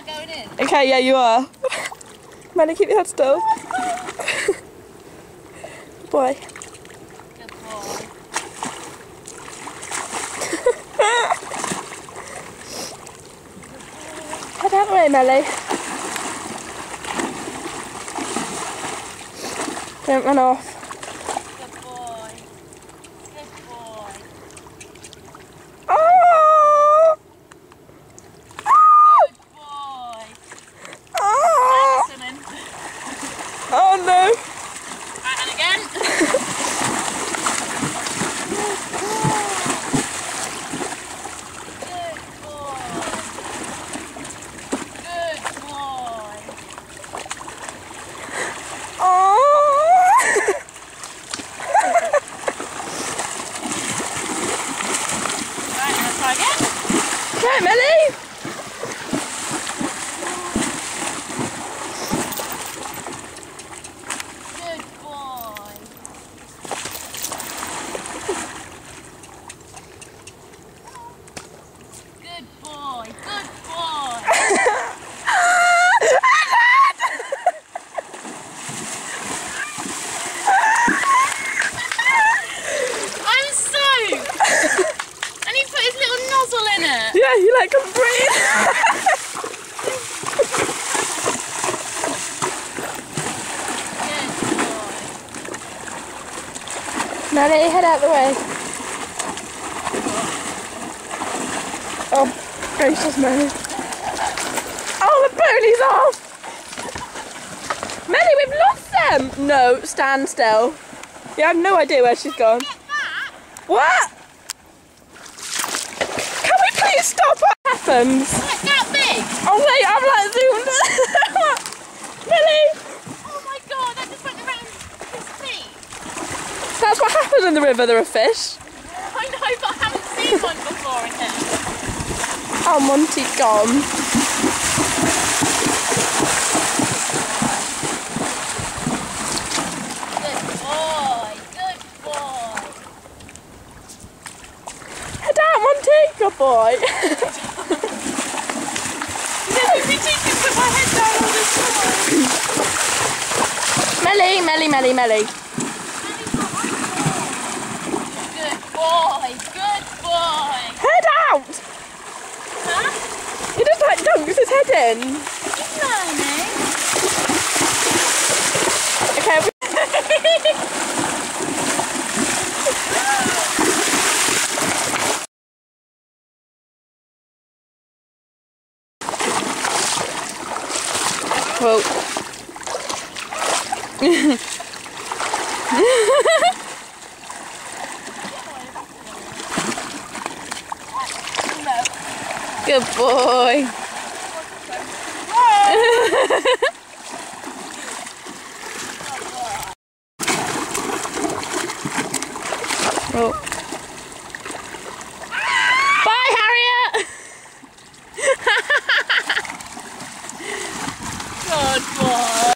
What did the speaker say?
I going in? Okay, yeah, you are. Melly, keep your head still. Boy. Good boy. Head out the way, Melly. Don't run off. Good boy. Good boy. Oh! Good boy. Oh! Excellent. Oh no! Right, and again. Good boy. Good boy. Oh! Right, now try again. Right, Melly. Good boy. Good boy. Good boy. I'm soaked. And he put his little nozzle in it. Yeah, you like can breathe. Good boy. Melly, head out the way. Oh, gracious Melly. Oh, the pony's off! Melly, we've lost them! No, stand still. You have no idea where she's gone. Get back. What? Can we please stop what happens? Like that big. Oh wait, I'm like zoomed. Melly! Oh my god, that just went around his feet. That's what happens in the river, there are fish. I know, but I haven't seen one before in here. Oh, Monty's gone. Good boy. Good boy. Head out, Monty! Good boy. Did you put my head down all this time? Melly, Melly, Melly, Melly. Good boy. Good boy. Head out! Huh? He just like dunks his head in. He's learning. Okay. Well. Good boy. Oh.